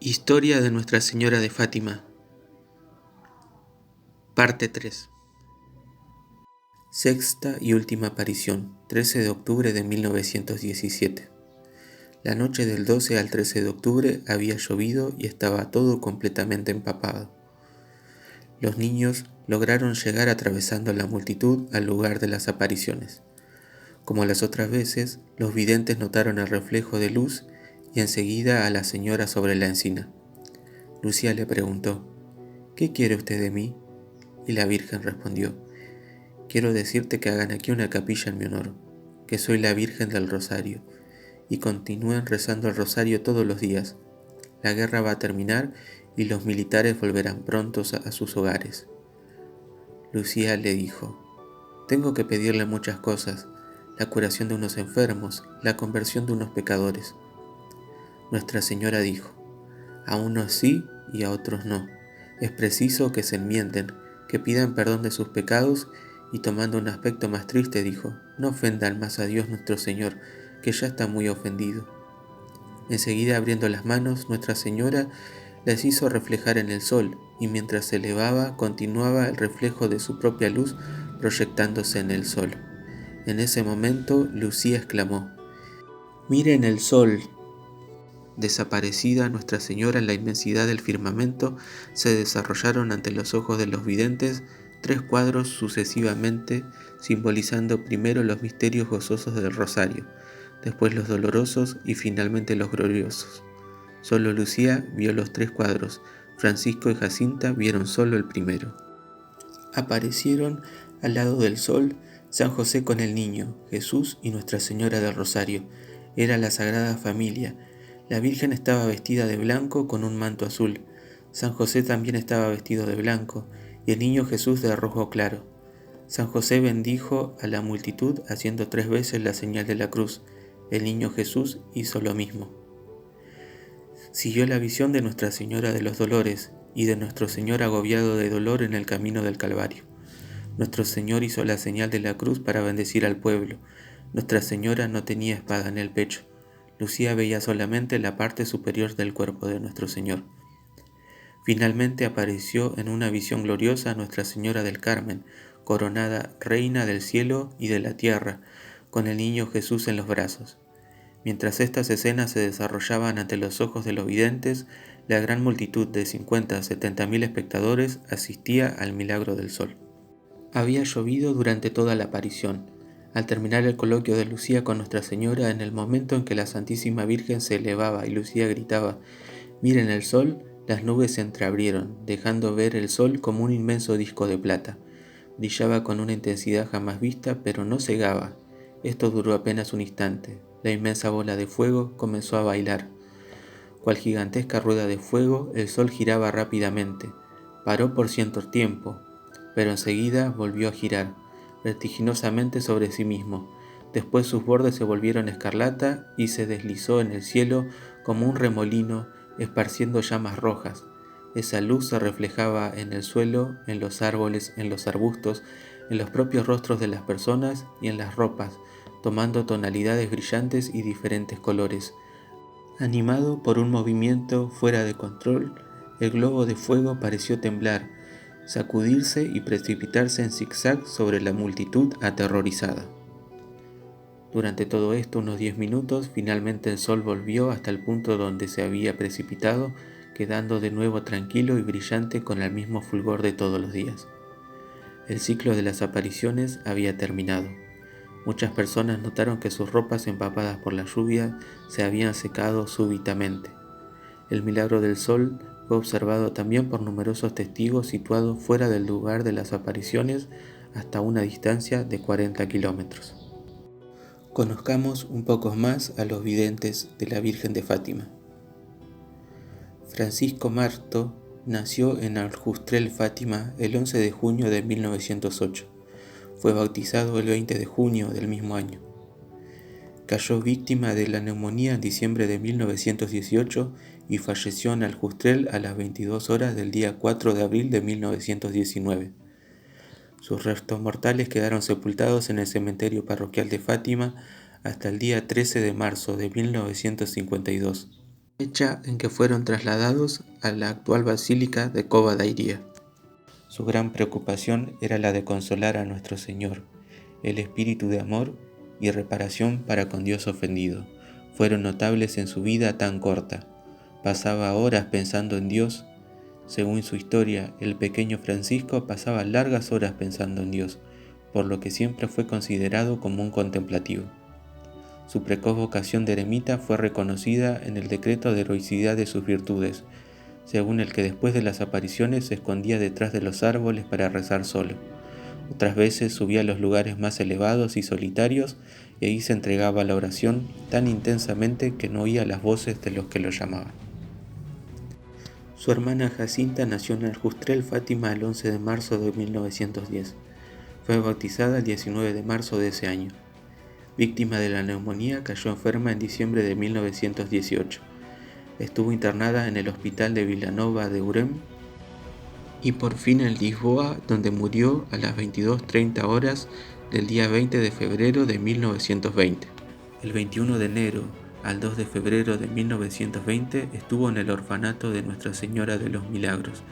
Historia de Nuestra Señora de Fátima, parte 3. Sexta y última aparición, 13 de octubre de 1917. La noche del 12 al 13 de octubre había llovido y estaba todo completamente empapado. Los niños lograron llegar atravesando la multitud al lugar de las apariciones. Como las otras veces, los videntes notaron el reflejo de luz y enseguida a la señora sobre la encina. Lucía le preguntó: ¿Qué quiere usted de mí? Y la Virgen respondió: Quiero decirte que hagan aquí una capilla en mi honor, que soy la Virgen del Rosario, y continúen rezando el rosario todos los días. La guerra va a terminar y los militares volverán prontos a sus hogares. Lucía le dijo: Tengo que pedirle muchas cosas, la curación de unos enfermos, la conversión de unos pecadores. Nuestra Señora dijo: A unos sí y a otros no. Es preciso que se enmienden, que pidan perdón de sus pecados, y tomando un aspecto más triste dijo: No ofendan más a Dios nuestro Señor, que ya está muy ofendido. Enseguida, abriendo las manos, Nuestra Señora las hizo reflejar en el sol, y mientras se elevaba continuaba el reflejo de su propia luz proyectándose en el sol. En ese momento Lucía exclamó: Miren el sol. Desaparecida Nuestra Señora en la inmensidad del firmamento, se desarrollaron ante los ojos de los videntes 3 cuadros sucesivamente, simbolizando primero los misterios gozosos del rosario, después los dolorosos y finalmente los gloriosos. Solo Lucía vio los 3 cuadros, Francisco y Jacinta vieron solo el primero. Aparecieron al lado del sol San José con el niño, Jesús y Nuestra Señora del Rosario. Era la Sagrada Familia. La Virgen estaba vestida de blanco con un manto azul. San José también estaba vestido de blanco, y el niño Jesús de rojo claro. San José bendijo a la multitud haciendo 3 veces la señal de la cruz. El niño Jesús hizo lo mismo. Siguió la visión de Nuestra Señora de los Dolores y de nuestro Señor agobiado de dolor en el camino del Calvario. Nuestro Señor hizo la señal de la cruz para bendecir al pueblo. Nuestra Señora no tenía espada en el pecho. Lucía veía solamente la parte superior del cuerpo de nuestro Señor. Finalmente apareció en una visión gloriosa Nuestra Señora del Carmen, coronada Reina del cielo y de la tierra, con el niño Jesús en los brazos. Mientras estas escenas se desarrollaban ante los ojos de los videntes, la gran multitud de 50 a 70.000 espectadores asistía al milagro del sol. Había llovido durante toda la aparición. Al terminar el coloquio de Lucía con Nuestra Señora, en el momento en que la Santísima Virgen se elevaba y Lucía gritaba: Miren el sol, las nubes se entreabrieron, dejando ver el sol como un inmenso disco de plata. Brillaba con una intensidad jamás vista, pero no cegaba. Esto duró apenas un instante. La inmensa bola de fuego comenzó a bailar. Cual gigantesca rueda de fuego, el sol giraba rápidamente. Paró por cierto tiempo, pero enseguida volvió a girar, vertiginosamente sobre sí mismo. Después sus bordes se volvieron escarlata y se deslizó en el cielo como un remolino, esparciendo llamas rojas. Esa luz se reflejaba en el suelo, en los árboles, en los arbustos, en los propios rostros de las personas y en las ropas, tomando tonalidades brillantes y diferentes colores. Animado por un movimiento fuera de control, el globo de fuego pareció temblar, sacudirse y precipitarse en zigzag sobre la multitud aterrorizada. Durante todo esto, unos 10 minutos, finalmente el sol volvió hasta el punto donde se había precipitado, quedando de nuevo tranquilo y brillante con el mismo fulgor de todos los días. El ciclo de las apariciones había terminado. Muchas personas notaron que sus ropas empapadas por la lluvia se habían secado súbitamente. El milagro del sol fue observado también por numerosos testigos situados fuera del lugar de las apariciones hasta una distancia de 40 kilómetros. Conozcamos un poco más a los videntes de la Virgen de Fátima. Francisco Marto nació en Aljustrel, Fátima, el 11 de junio de 1908. Fue bautizado el 20 de junio del mismo año. Cayó víctima de la neumonía en diciembre de 1918 y falleció en Aljustrel a las 22 horas del día 4 de abril de 1919. Sus restos mortales quedaron sepultados en el cementerio parroquial de Fátima hasta el día 13 de marzo de 1952. fecha en que fueron trasladados a la actual Basílica de Cova da Iria. Su gran preocupación era la de consolar a nuestro Señor, el espíritu de amor y reparación para con Dios ofendido fueron notables en su vida tan corta. Pasaba horas pensando en Dios. Según su historia, el pequeño Francisco pasaba largas horas pensando en Dios, por lo que siempre fue considerado como un contemplativo. Su precoz vocación de eremita fue reconocida en el decreto de heroicidad de sus virtudes, según el que después de las apariciones se escondía detrás de los árboles para rezar solo. Otras veces subía a los lugares más elevados y solitarios y ahí se entregaba a la oración tan intensamente que no oía las voces de los que lo llamaban. Su hermana Jacinta nació en Aljustrel, Fátima, el 11 de marzo de 1910. Fue bautizada el 19 de marzo de ese año. Víctima de la neumonía, cayó enferma en diciembre de 1918. Estuvo internada en el hospital de Vilanova de Urem y por fin en Lisboa, donde murió a las 22:30 horas del día 20 de febrero de 1920. El 21 de enero al 2 de febrero de 1920 estuvo en el orfanato de Nuestra Señora de los Milagros,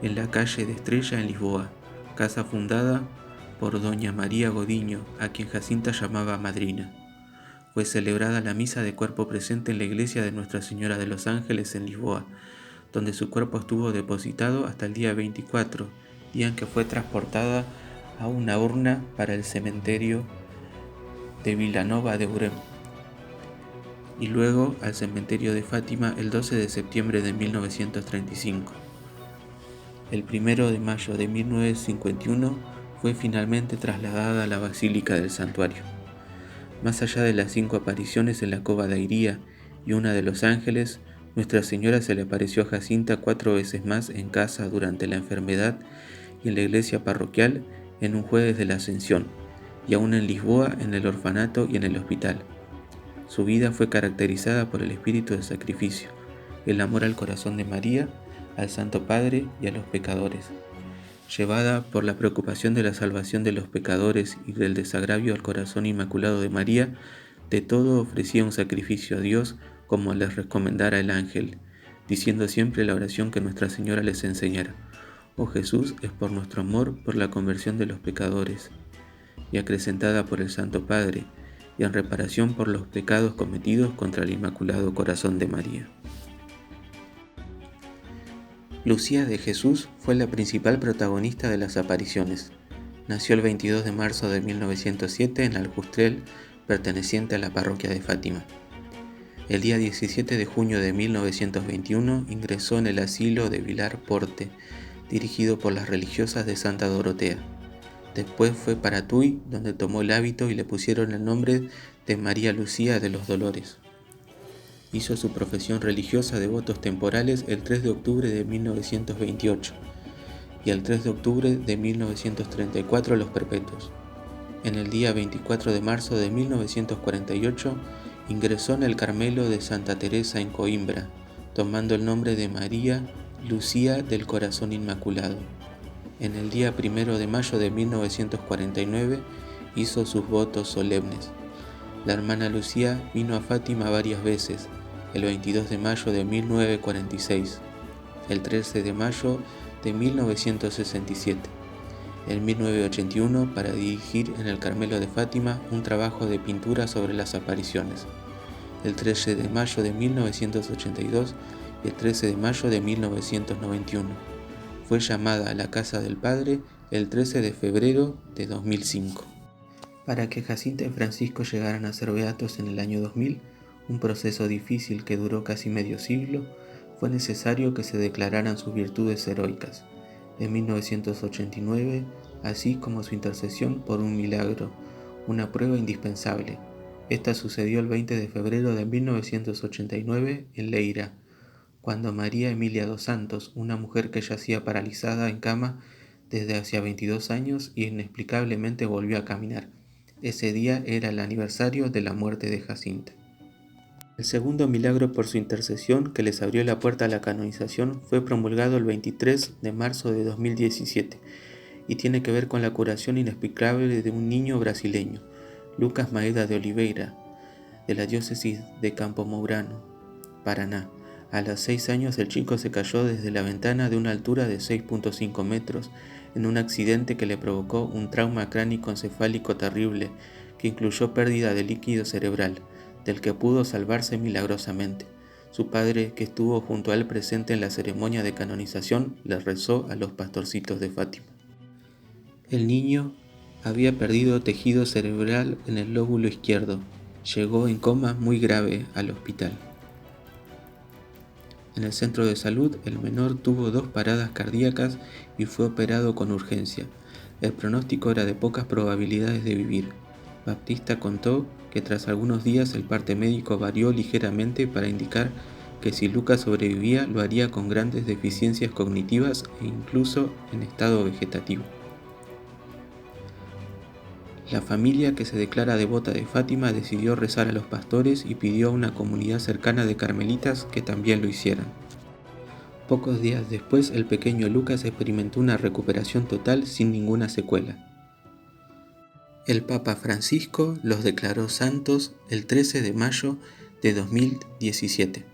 en la calle de Estrella en Lisboa, casa fundada por doña María Godiño, a quien Jacinta llamaba madrina. Fue celebrada la misa de cuerpo presente en la iglesia de Nuestra Señora de los Ángeles en Lisboa, donde su cuerpo estuvo depositado hasta el día 24, día en que fue transportada a una urna para el cementerio de Vilanova de Urem, y luego al cementerio de Fátima el 12 de septiembre de 1935. El 1 de mayo de 1951 fue finalmente trasladada a la Basílica del Santuario. Más allá de las 5 apariciones en la Cova da Iria y una de los ángeles, Nuestra Señora se le apareció a Jacinta 4 veces más en casa durante la enfermedad y en la iglesia parroquial en un jueves de la Ascensión, y aún en Lisboa en el orfanato y en el hospital. Su vida fue caracterizada por el espíritu de sacrificio, el amor al corazón de María, al Santo Padre y a los pecadores. Llevada por la preocupación de la salvación de los pecadores y del desagravio al corazón inmaculado de María, de todo ofrecía un sacrificio a Dios como les recomendara el ángel, diciendo siempre la oración que Nuestra Señora les enseñara: «Oh Jesús, es por nuestro amor, por la conversión de los pecadores», y acrecentada por el Santo Padre, y en reparación por los pecados cometidos contra el Inmaculado Corazón de María. Lucía de Jesús fue la principal protagonista de las apariciones. Nació el 22 de marzo de 1907 en Aljustrel, perteneciente a la parroquia de Fátima. El día 17 de junio de 1921 ingresó en el asilo de Vilar Porte, dirigido por las religiosas de Santa Dorotea. Después fue para Tui, donde tomó el hábito y le pusieron el nombre de María Lucía de los Dolores. Hizo su profesión religiosa de votos temporales el 3 de octubre de 1928 y el 3 de octubre de 1934 los perpetuos. En el día 24 de marzo de 1948 ingresó en el Carmelo de Santa Teresa en Coimbra, tomando el nombre de María Lucía del Corazón Inmaculado. En el día 1 de mayo de 1949 hizo sus votos solemnes. La hermana Lucía vino a Fátima varias veces, el 22 de mayo de 1946, el 13 de mayo de 1967, en 1981 para dirigir en el Carmelo de Fátima un trabajo de pintura sobre las apariciones, el 13 de mayo de 1982 y el 13 de mayo de 1991. Fue llamada a la Casa del Padre el 13 de febrero de 2005. Para que Jacinta y Francisco llegaran a ser beatos en el año 2000, un proceso difícil que duró casi medio siglo, fue necesario que se declararan sus virtudes heroicas. En 1989, así como su intercesión por un milagro, una prueba indispensable. Esta sucedió el 20 de febrero de 1989 en Leira, cuando María Emilia dos Santos, una mujer que yacía paralizada en cama desde hacía 22 años y inexplicablemente volvió a caminar. Ese día era el aniversario de la muerte de Jacinta. El segundo milagro por su intercesión que les abrió la puerta a la canonización fue promulgado el 23 de marzo de 2017 y tiene que ver con la curación inexplicable de un niño brasileño, Lucas Maeda de Oliveira, de la diócesis de Campo Mourão, Paraná, A los 6 años el chico se cayó desde la ventana de una altura de 6,5 metros en un accidente que le provocó un trauma cránico-encefálico terrible que incluyó pérdida de líquido cerebral, del que pudo salvarse milagrosamente. Su padre, que estuvo junto a él presente en la ceremonia de canonización, le rezó a los pastorcitos de Fátima. El niño había perdido tejido cerebral en el lóbulo izquierdo. Llegó en coma muy grave al hospital. En el centro de salud, el menor tuvo 2 paradas cardíacas y fue operado con urgencia. El pronóstico era de pocas probabilidades de vivir. Baptista contó que tras algunos días el parte médico varió ligeramente para indicar que si Lucas sobrevivía lo haría con grandes deficiencias cognitivas e incluso en estado vegetativo. La familia, que se declara devota de Fátima, decidió rezar a los pastores y pidió a una comunidad cercana de carmelitas que también lo hicieran. Pocos días después, el pequeño Lucas experimentó una recuperación total sin ninguna secuela. El Papa Francisco los declaró santos el 13 de mayo de 2017.